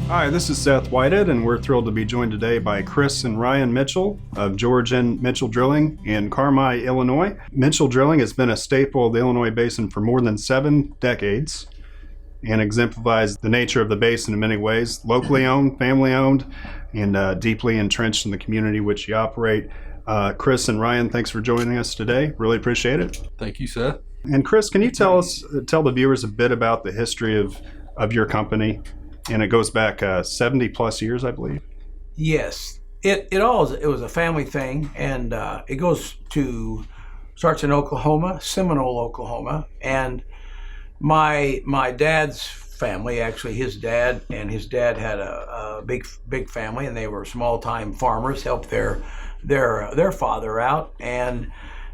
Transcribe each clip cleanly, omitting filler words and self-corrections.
Hi, this is Seth Whitehead, and we're thrilled to be joined today by Chris and Ryan Mitchell of George N. Mitchell Drilling in Carmi, Illinois. Mitchell Drilling has been a staple of the Illinois Basin for more than 7 decades and exemplifies the nature of the basin in many ways. Locally owned, family owned, and deeply entrenched in the community which you operate. Chris and Ryan, thanks for joining us today. Really appreciate it. Thank you, Seth. And Chris, can you tell the viewers a bit about the history of your company? And it goes back 70 plus years, I believe. Yes, it was a family thing, and it starts in Oklahoma, Seminole, Oklahoma, and my dad's family, actually his dad had a big family, and they were small time farmers, helped their father out, and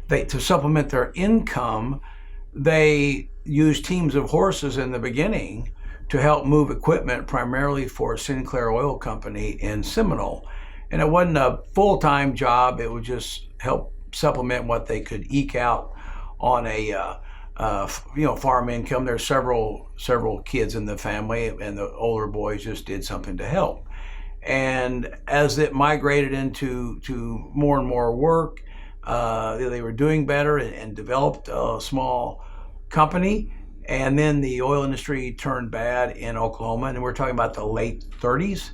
to supplement their income, they used teams of horses in the beginning to help move equipment primarily for Sinclair Oil Company in Seminole. And it wasn't a full-time job, it would just help supplement what they could eke out on a farm income. There's several kids in the family, and the older boys just did something to help. And as it migrated into more and more work, they were doing better and developed a small company. And then the oil industry turned bad in Oklahoma, and we're talking about the late 30s.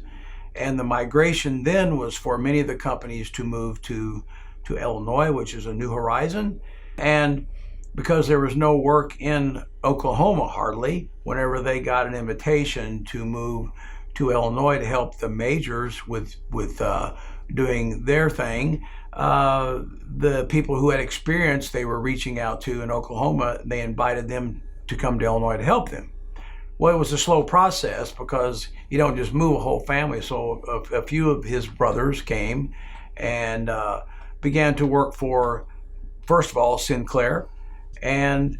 And the migration then was for many of the companies to move to Illinois, which is a new horizon. And because there was no work in Oklahoma hardly, whenever they got an invitation to move to Illinois to help the majors with doing their thing, the people who had experience they were reaching out to in Oklahoma, they invited them to come to Illinois to help them. Well, it was a slow process because you don't just move a whole family. So a few of his brothers came and began to work for, first of all, Sinclair. And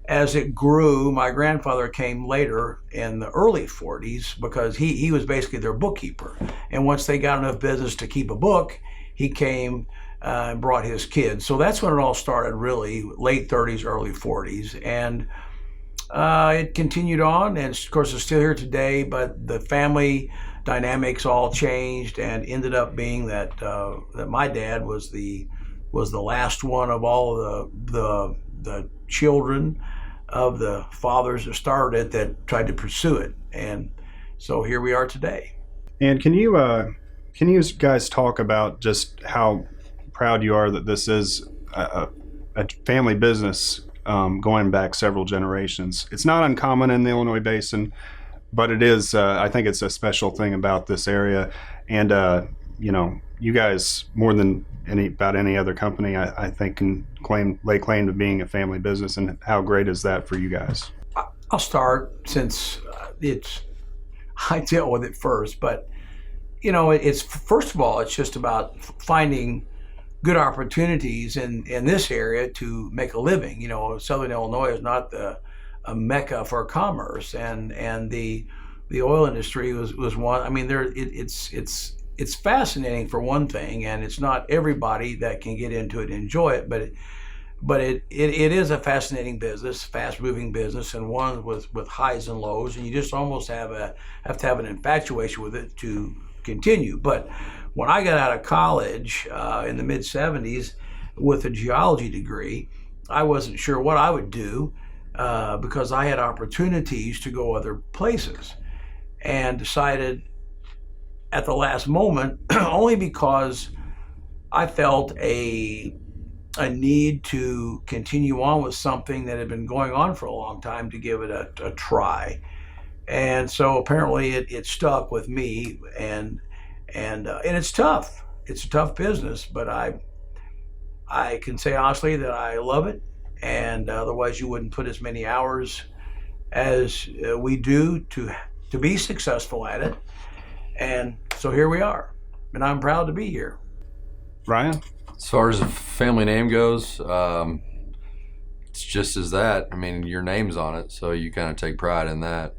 as it grew, my grandfather came later in the early 40s because he was basically their bookkeeper. And once they got enough business to keep a book, he came and brought his kids. So that's when it all started, really, late 30s, early 40s. And it continued on, and of course it's still here today, but the family dynamics all changed and ended up being that my dad was the last one of all the children of the fathers that started it that tried to pursue it. And so here we are today. And can you guys talk about just how proud you are that this is a family business going back several generations? It's not uncommon in the Illinois Basin, but it is, I think it's a special thing about this area. And, you guys, more than about any other company, I think can lay claim to being a family business. And how great is that for you guys? I'll start since I dealt with it first, but, it's, first of all, it's just about finding good opportunities in this area to make a living. Southern Illinois is not a mecca for commerce, and the oil industry was one. I mean, it's fascinating for one thing, and it's not everybody that can get into it and enjoy it, but it is a fascinating business, fast moving business, and one with highs and lows, and you just almost have to have an infatuation with it to continue. But when I got out of college in the mid-'70s with a geology degree, I wasn't sure what I would do because I had opportunities to go other places, and decided at the last moment, only because I felt a need to continue on with something that had been going on for a long time, to give it a try. And so apparently it stuck with me, and it's tough. It's a tough business, but I can say honestly that I love it, and otherwise you wouldn't put as many hours as we do to be successful at it. And so here we are, and I'm proud to be here. Ryan? As far as the family name goes, it's just as that. I mean, your name's on it, so you kind of take pride in that.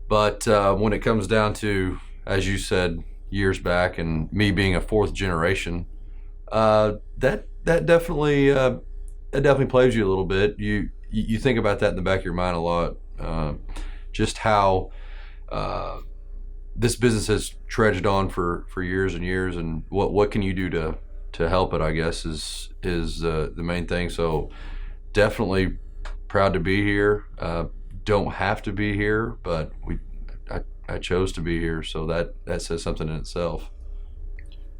But when it comes down to, as you said years back, and me being a fourth generation, that definitely plays you a little bit. You think about that in the back of your mind a lot, just how this business has trudged on for years and years, and what can you do to help it, I guess, is the main thing. So definitely proud to be here. Don't have to be here, but I chose to be here, so that says something in itself.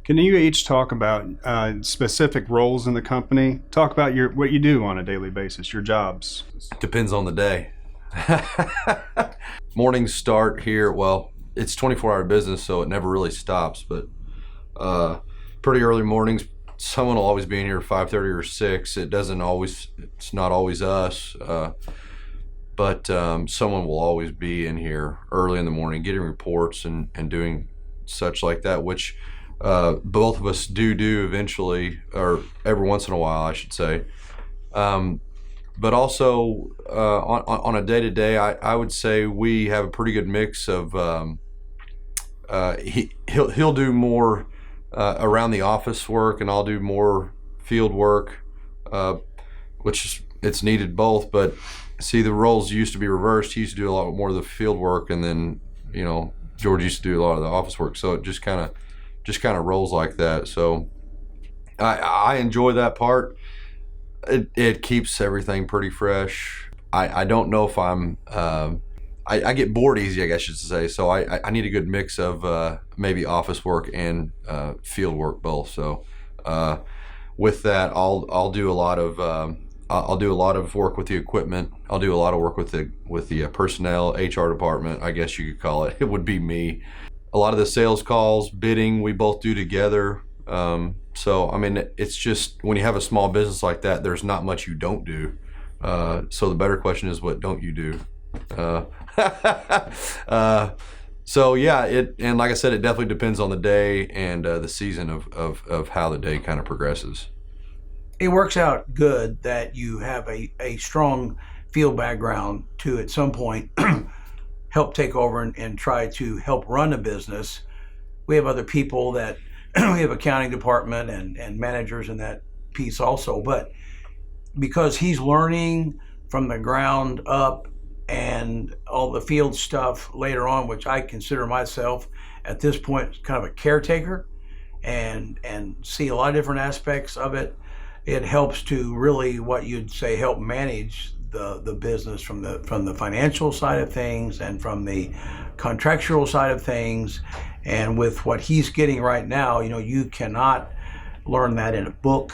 Can you each talk about specific roles in the company? Talk about what you do on a daily basis, your jobs. Depends on the day. Mornings start here. Well, it's 24-hour business, so it never really stops. But pretty early mornings. Someone will always be in here at 5:30 or 6. It's not always us. But someone will always be in here early in the morning, getting reports and doing such like that, which both of us do eventually, or every once in a while, I should say. But also on a day-to-day, I would say we have a pretty good mix of he'll do more around the office work, and I'll do more field work, which it's needed both. But see, the roles used to be reversed. He used to do a lot more of the field work, and then George used to do a lot of the office work. So it just kind of rolls like that. So I enjoy that part. It keeps everything pretty fresh. I don't know if I'm I get bored easy, I guess you should say. So I need a good mix of maybe office work and field work both. So with that, I'll do a lot of work with the equipment. I'll do a lot of work with the personnel, HR department, I guess you could call it. It would be me. A lot of the sales calls, bidding, we both do together. So I mean, it's just when you have a small business like that, there's not much you don't do. So the better question is, what don't you do? So yeah, and like I said, it definitely depends on the day and the season of how the day kind of progresses. It works out good that you have a strong field background to at some point help take over and try to help run a business. We have other people that we have accounting department and managers in that piece also, but because he's learning from the ground up and all the field stuff later on, which I consider myself at this point kind of a caretaker and see a lot of different aspects of it. It helps to really, what you'd say, help manage the business from the financial side of things and from the contractual side of things. And with what he's getting right now, you cannot learn that in a book.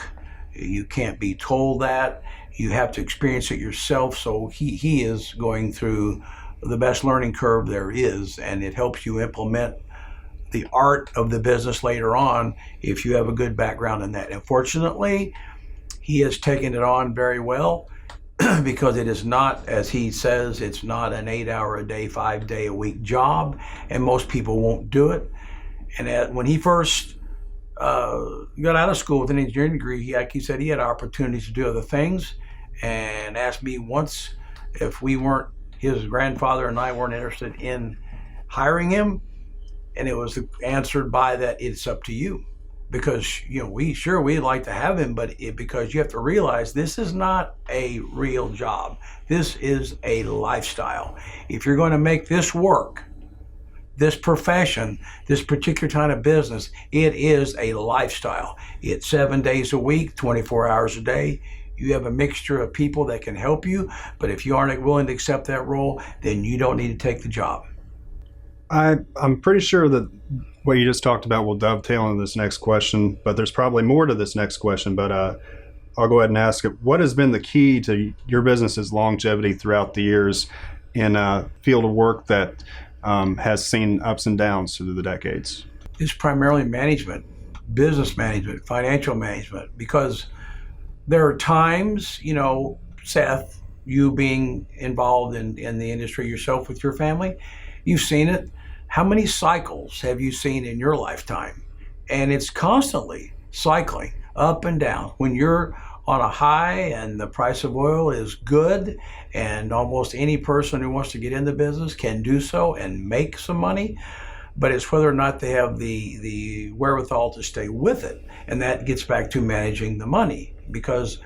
You can't be told that. You have to experience it yourself. So he is going through the best learning curve there is, and it helps you implement the art of the business later on if you have a good background in that. And fortunately, he has taken it on very well because it is not, as he says, it's not an 8-hour-a-day, 5-day-a-week job, and most people won't do it. And when he first got out of school with an engineering degree, like he said, he had opportunities to do other things, and asked me once if his grandfather and I weren't interested in hiring him, and it was answered by that it's up to you. Because we'd like to have him, but because you have to realize this is not a real job. This is a lifestyle. If you're going to make this work, this profession, this particular kind of business, it is a lifestyle. It's 7 days a week, 24 hours a day. You have a mixture of people that can help you, but if you aren't willing to accept that role, then you don't need to take the job. I'm pretty sure that what you just talked about will dovetail into this next question, but there's probably more to this next question. But I'll go ahead and ask it. What has been the key to your business's longevity throughout the years in a field of work that has seen ups and downs through the decades? It's primarily management, business management, financial management, because there are times, Seth, you being involved in the industry yourself with your family, you've seen it. How many cycles have you seen in your lifetime? And it's constantly cycling up and down. When you're on a high and the price of oil is good, and almost any person who wants to get in the business can do so and make some money, but it's whether or not they have the wherewithal to stay with it. And that gets back to managing the money, because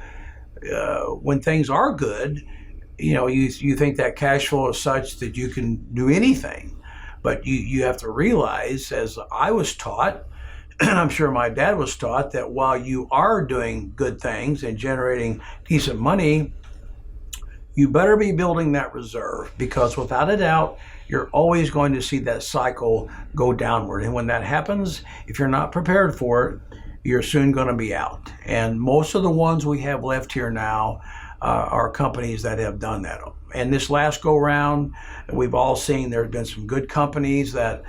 when things are good, you think that cash flow is such that you can do anything. But you have to realize, as I was taught, and I'm sure my dad was taught, that while you are doing good things and generating decent money, you better be building that reserve, because without a doubt, you're always going to see that cycle go downward. And when that happens, if you're not prepared for it, you're soon going to be out. And most of the ones we have left here now are companies that have done that. And this last go round, we've all seen there have been some good companies that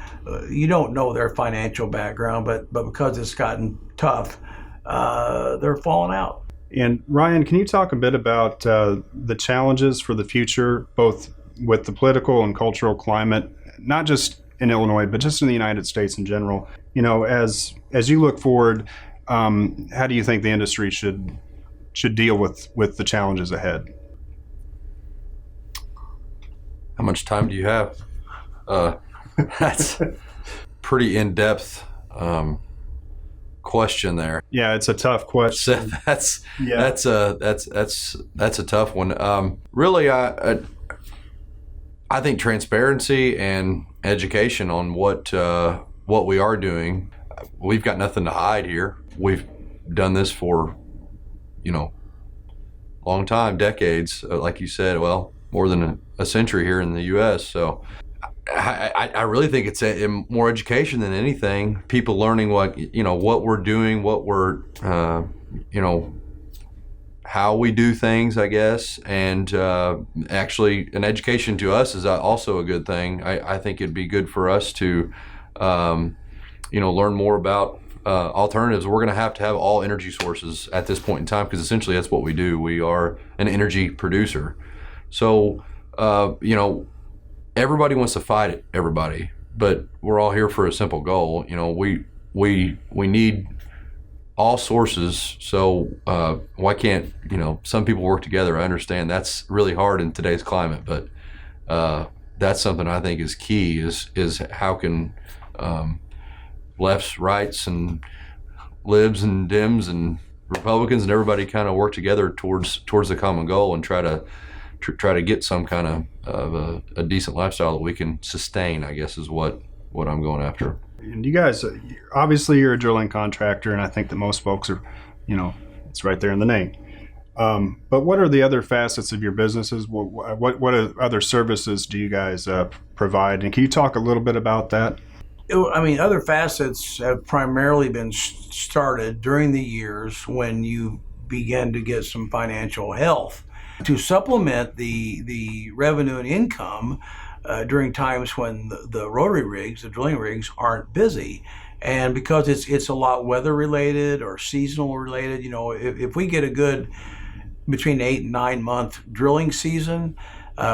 you don't know their financial background, but because it's gotten tough, they're falling out. And Ryan, can you talk a bit about the challenges for the future, both with the political and cultural climate, not just in Illinois, but just in the United States in general? You know, as you look forward, how do you think the industry should deal with the challenges ahead? How much time do you have? That's pretty in-depth question there. Yeah, it's a tough question. So that's a tough one. Really, I think transparency and education on what we are doing. We've got nothing to hide here. We've done this for, long time, decades. Like you said, well, more than a century here in the U.S. So I really think it's more education than anything. People learning what we're doing, what we're, how we do things, I guess. And actually, an education to us is also a good thing. I think it'd be good for us to, learn more about alternatives. We're going to have all energy sources at this point in time, because essentially that's what we do. We are an energy producer. So, everybody wants to fight everybody, but we're all here for a simple goal. We need all sources. So why can't some people work together? I understand that's really hard in today's climate, but that's something I think is key. Is how can lefts, rights, and libs and Dems and Republicans and everybody kind of work together towards the common goal and try to get some kind of a decent lifestyle that we can sustain, I guess, is what I'm going after. And you guys, obviously you're a drilling contractor, and I think that most folks are, it's right there in the name. But what are the other facets of your businesses? What other services do you guys provide? And can you talk a little bit about that? Other facets have primarily been started during the years when you began to get some financial health to supplement the revenue and income during times when the rotary rigs, the drilling rigs, aren't busy. And because it's a lot weather related or seasonal related, if we get a good between 8 and 9 month drilling season,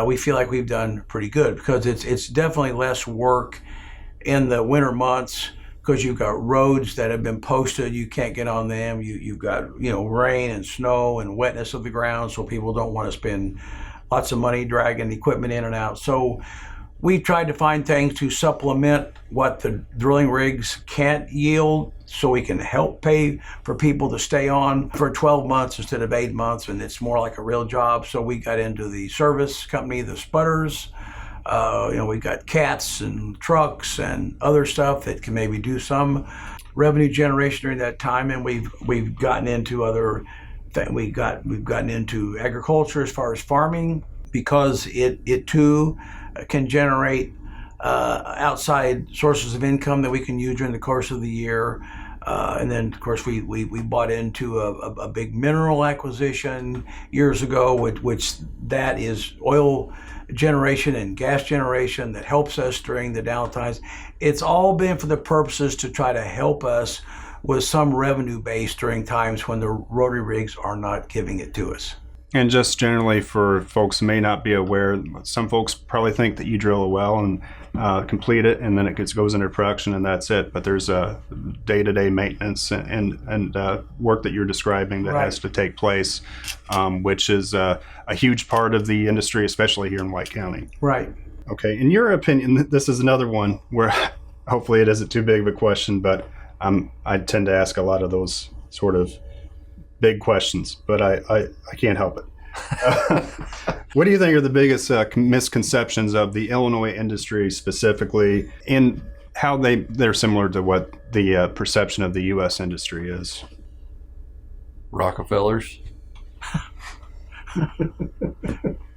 we feel like we've done pretty good, because it's definitely less work in the winter months, because you've got roads that have been posted, you can't get on them. You've got rain and snow and wetness of the ground, so people don't want to spend lots of money dragging equipment in and out. So we've tried to find things to supplement what the drilling rigs can't yield, so we can help pay for people to stay on for 12 months instead of 8 months, and it's more like a real job. So we got into the service company, the sputters. We've got cats and trucks and other stuff that can maybe do some revenue generation during that time, and we've gotten into other things. We've gotten into agriculture as far as farming, because it too can generate outside sources of income that we can use during the course of the year. And then, of course, we bought into a big mineral acquisition years ago, which that is oil generation and gas generation that helps us during the downtimes. It's all been for the purposes to try to help us with some revenue base during times when the rotary rigs are not giving it to us. And just generally for folks who may not be aware, some folks probably think that you drill a well and complete it, and then it goes into production and that's it. But there's a day-to-day maintenance and work that you're describing that has to take place, which is a huge part of the industry, especially here in White County. Right. Okay. In your opinion, this is another one where hopefully it isn't too big of a question, but I tend to ask a lot of those sort of big questions, but I can't help it. What do you think are the biggest misconceptions of the Illinois industry specifically, and how they're similar to what the perception of the U.S. industry is? Rockefellers.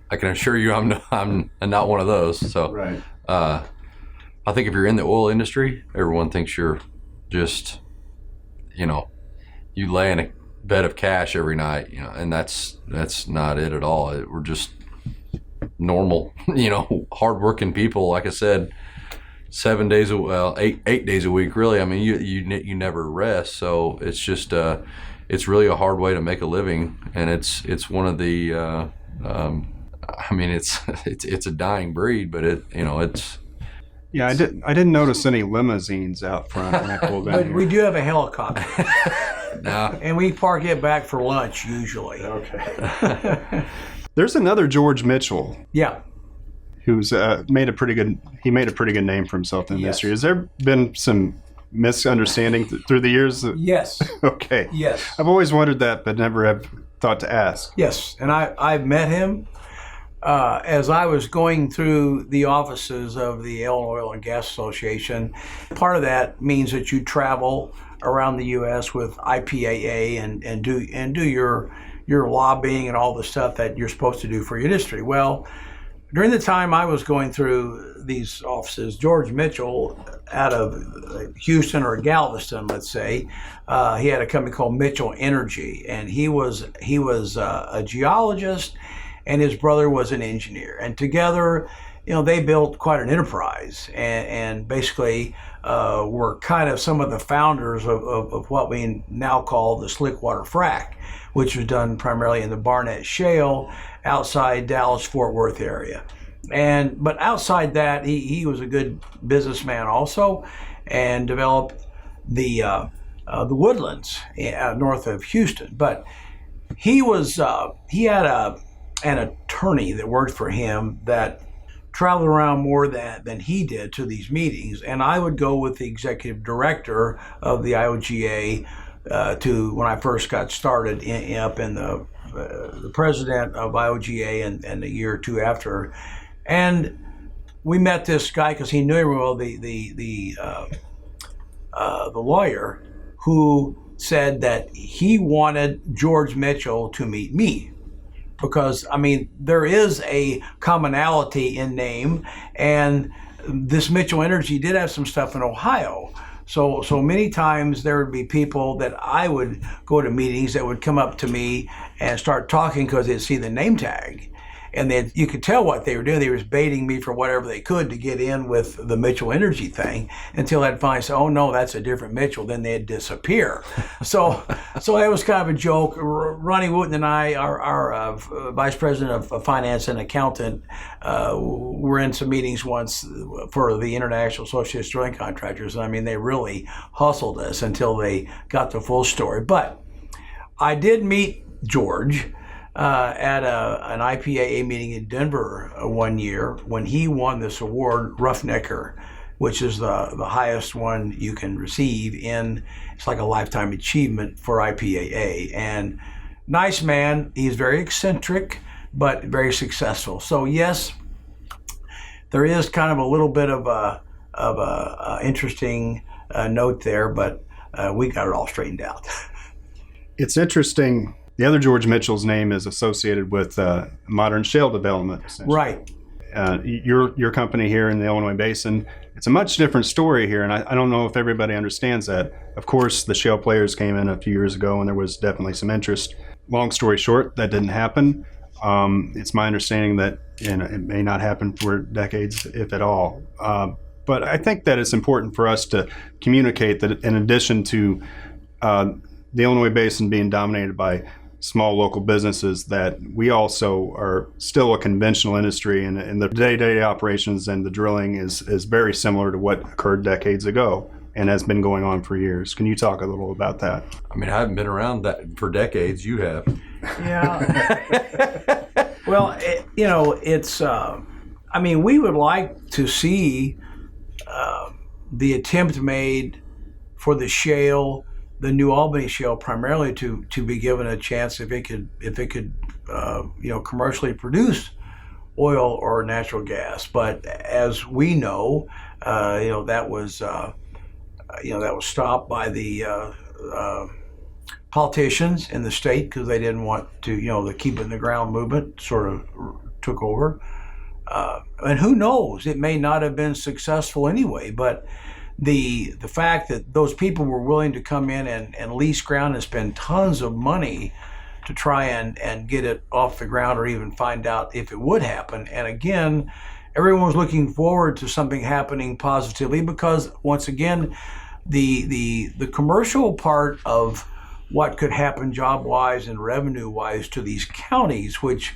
I can assure you, I'm not one of those. So, Right. I think if you're in the oil industry, everyone thinks you're just, you lay in a bed of cash every night, and that's not it at all. We're just normal, hardworking people. Like I said, 7 days, 8 days a week, really. I mean, you never rest. So it's just, it's really a hard way to make a living, and it's one of the, it's a dying breed, but it's. Yeah, I didn't notice any limousines out front when I pulled in But here. we do have a helicopter, Nah. and we park it back for lunch usually. Okay. There's another George Mitchell Yeah. who's made a pretty good name for himself in the Yes. industry. Has there been some misunderstanding through the years? Yes. Okay. Yes. I've always wondered that, but never have thought to ask. Yes. And I've met him as I was going through the offices of the Illinois Oil and Gas Association. Part of that means that you travel around the U.S. with IPAA and do your lobbying and all the stuff that you're supposed to do for your industry. Well, during the time I was going through these offices, George Mitchell out of Houston or Galveston, let's say, he had a company called Mitchell Energy, and he was a geologist, and his brother was an engineer, and together, they built quite an enterprise, and basically were kind of some of the founders of what we now call the slickwater frac, which was done primarily in the Barnett Shale outside Dallas-Fort Worth area. But outside that, he was a good businessman also, and developed the woodlands north of Houston. But he had an attorney that worked for him that traveled around more than he did to these meetings, and I would go with the executive director of the IOGA to when I first got started up in the president of IOGA and a year or two after, and we met this guy because he knew him well, the lawyer, who said that he wanted George Mitchell to meet me. Because, there is a commonality in name, and this Mitchell Energy did have some stuff in Ohio. So many times there would be people that I would go to meetings that would come up to me and start talking because they'd see the name tag. And you could tell what they were doing. They were baiting me for whatever they could to get in with the Mitchell Energy thing until I'd finally say, oh, no, that's a different Mitchell. Then they'd disappear. So it was kind of a joke. Ronnie Wooten and I, our vice president of finance and accountant, were in some meetings once for the International Association of Drilling Contractors. And they really hustled us until they got the full story. But I did meet George at an IPAA meeting in Denver one year when he won this award, Roughnecker, which is the highest one you can receive it's like a lifetime achievement for IPAA. And nice man, he's very eccentric, but very successful. So yes, there is kind of a little bit of a interesting note there, but we got it all straightened out. It's interesting. The other George Mitchell's name is associated with modern shale development. Right. Your company here in the Illinois Basin, it's a much different story here, and I don't know if everybody understands that. Of course, the shale players came in a few years ago, and there was definitely some interest. Long story short, that didn't happen. It's my understanding that it may not happen for decades, if at all. But I think that it's important for us to communicate that in addition to the Illinois Basin being dominated by small local businesses, that we also are still a conventional industry, and the day-to-day operations and the drilling is very similar to what occurred decades ago and has been going on for years. Can you talk a little about that? I haven't been around that for decades. You have. Yeah. Well, it's, we would like to see the attempt made for the shale, the New Albany Shale, primarily to be given a chance if it could commercially produce oil or natural gas. But as we know, that was stopped by the politicians in the state because they didn't want to, the keep it in the ground movement sort of took over. And who knows, it may not have been successful anyway, but the fact that those people were willing to come in and lease ground and spend tons of money to try and get it off the ground or even find out if it would happen. And again, everyone was looking forward to something happening positively because, once again, the commercial part of what could happen job-wise and revenue-wise to these counties, which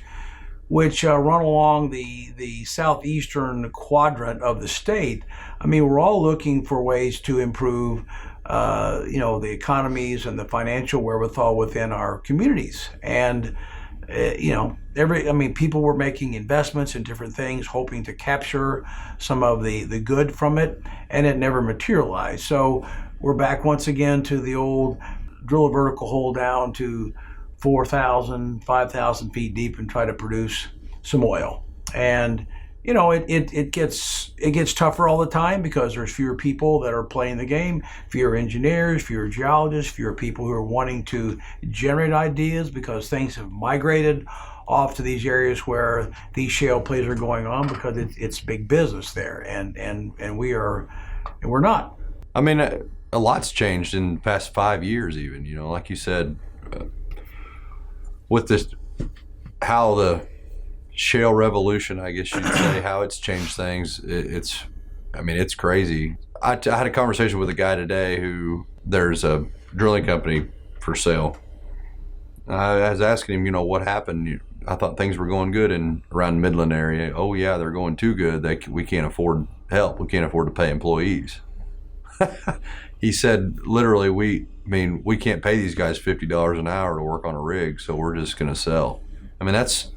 run along the southeastern quadrant of the state. I mean, we're all looking for ways to improve, the economies and the financial wherewithal within our communities. And, people were making investments in different things, hoping to capture some of the good from it, and it never materialized. So we're back once again to the old drill a vertical hole down to 4,000, 5,000 feet deep and try to produce some oil. And it gets tougher all the time because there's fewer people that are playing the game, fewer engineers, fewer geologists, fewer people who are wanting to generate ideas because things have migrated off to these areas where these shale plays are going on because it's big business there, and we're not. I mean, a lot's changed in the past 5 years, even. Like you said, with this, how the shale revolution, I guess you'd say, how it's changed things. It's crazy. I had a conversation with a guy today who there's a drilling company for sale. I was asking him, what happened? I thought things were going good around Midland area. Oh yeah, they're going too good. We can't afford help. We can't afford to pay employees. He said, literally, we can't pay these guys $50 an hour to work on a rig, so we're just going to sell. I mean, that's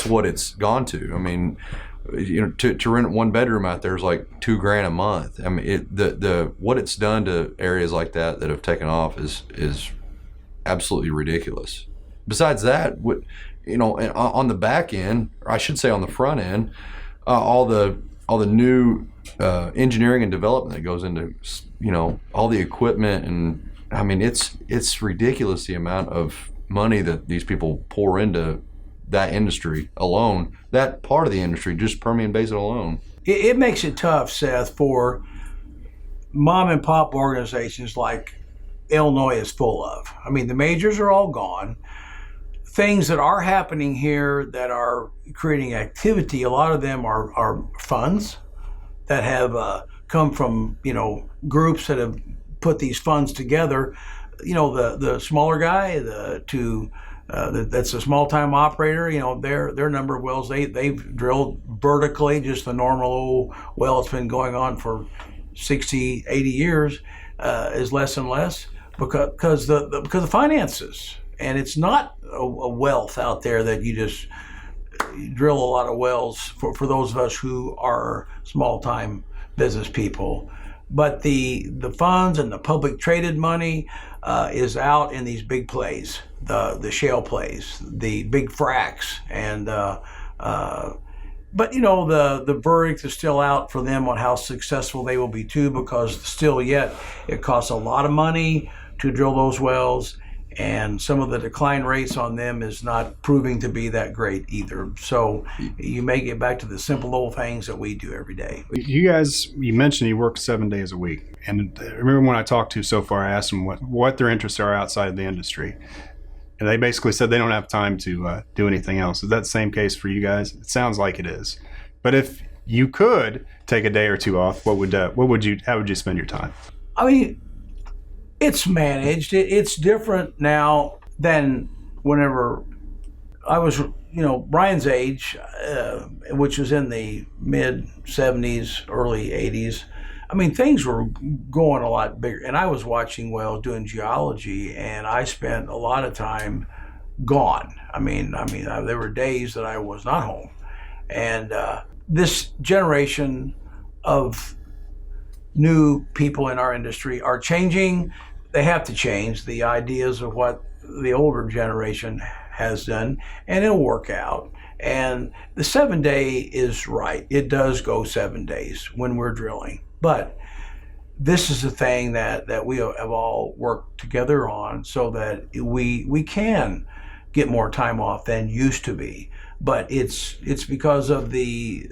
what it's gone to. I mean, to rent one bedroom out there is like $2,000 a month. I mean, what it's done to areas like that have taken off is absolutely ridiculous. Besides that, on the back end, or I should say on the front end, all the new engineering and development that goes into all the equipment, and I mean it's ridiculous the amount of money that these people pour into that industry alone, that part of the industry, just Permian Basin alone. It makes it tough, Seth, for mom and pop organizations like Illinois is full of. I mean, the majors are all gone. Things that are happening here that are creating activity, a lot of them are funds that have come from, groups that have put these funds together. The smaller guy, that's a small-time operator, their number of wells they've drilled vertically, just the normal well it's been going on for 60, 80 years, is less and less because of finances. And it's not a wealth out there that you just drill a lot of wells for those of us who are small-time business people. But the funds and the public traded money is out in these big plays, the shale plays, the big fracks, and but the verdict is still out for them on how successful they will be too, because still yet it costs a lot of money to drill those wells, and some of the decline rates on them is not proving to be that great either. So you may get back to the simple old things that we do every day. You guys, you mentioned you work 7 days a week. And I remember when I talked to so far, I asked them what their interests are outside of the industry. And they basically said they don't have time to do anything else. Is that the same case for you guys? It sounds like it is. But if you could take a day or two off, how would you spend your time? I mean, it's managed. It's different now than whenever I was, Brian's age, which was in the mid 70s, early 80s. I mean, things were going a lot bigger, and I was watching wells, doing geology, and I spent a lot of time gone. I mean, there were days that I was not home, and this generation of new people in our industry are changing they have to change the ideas of what the older generation has done, and it'll work out. And the 7-day is right. It does go 7 days when we're drilling. But this is the thing that we have all worked together on so that we can get more time off than used to be. But it's because of the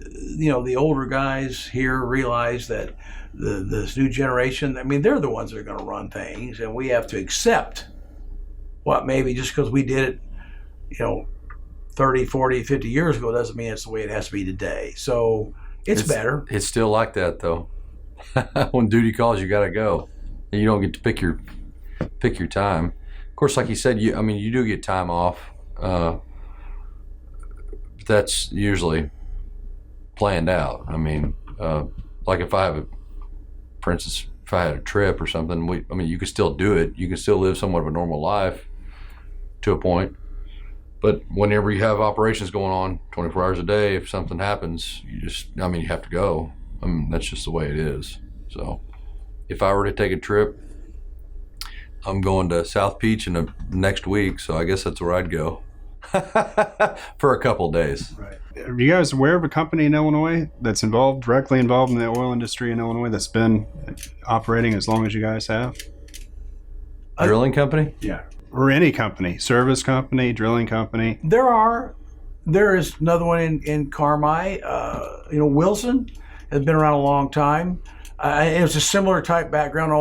older guys here realize that this new generation, I mean, they're the ones that are going to run things, and we have to accept what maybe just because we did it, 30, 40, 50 years ago doesn't mean it's the way it has to be today. So it's better. It's still like that though. When duty calls, you got to go, and you don't get to pick your time. Of course, like you said, you do get time off. That's usually planned out. I mean, like if I have for instance, if I had a trip or something, you could still do it. You can still live somewhat of a normal life to a point. But whenever you have operations going on 24 hours a day, if something happens, you have to go. That's just the way it is. So if I were to take a trip, I'm going to South Beach in the next week, so I guess that's where I'd go for a couple days. Right. Are you guys aware of a company in Illinois that's directly involved in the oil industry in Illinois that's been operating as long as you guys have? Drilling company? Yeah. Or any company, service company, drilling company. There is another one in Carmi. Wilson has been around a long time. It was a similar type background,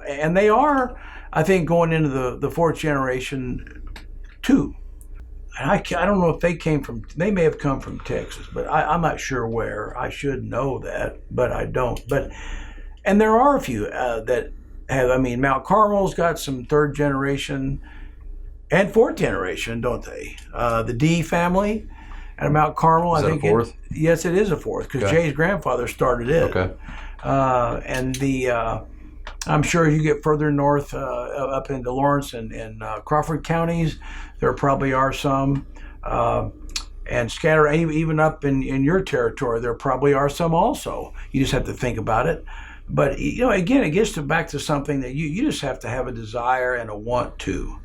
and they are, I think, going into the fourth generation too. And I don't know if they may have come from Texas, but I'm not sure where. I should know that, but I don't. And there are a few that have, Mount Carmel's got some third generation and fourth generation, don't they? The D family at Mount Carmel, I think. Fourth? Yes, it is a fourth, because Jay's grandfather started it. Okay. And I'm sure as you get further north, up into Lawrence and Crawford counties, there probably are some. And scattered even up in your territory, there probably are some also. You just have to think about it. But again, it gets back to something that you just have to have a desire and a want to.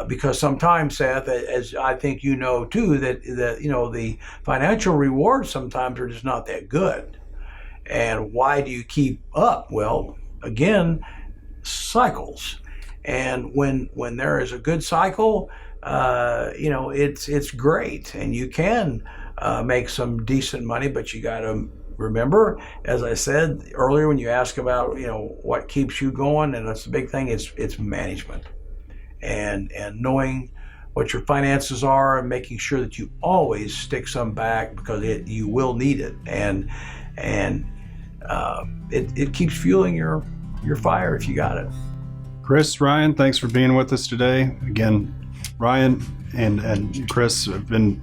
Because sometimes, Seth, as I think you know too, that the financial rewards sometimes are just not that good. And why do you keep up? Well, again, cycles. And when there is a good cycle, it's great, and you can make some decent money. But you got to remember, as I said earlier, when you ask about what keeps you going, and that's the big thing. It's management, and knowing what your finances are, and making sure that you always stick some back, because you will need it, and it keeps fueling your fire if you got it. Chris, Ryan, thanks for being with us today. Again, Ryan and Chris have been,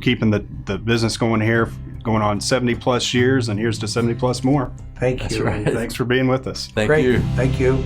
keeping the business going here, going on 70 plus years, and here's to 70 plus more. Thank you. That's right. Thanks for being with us. Thank you. Thank you.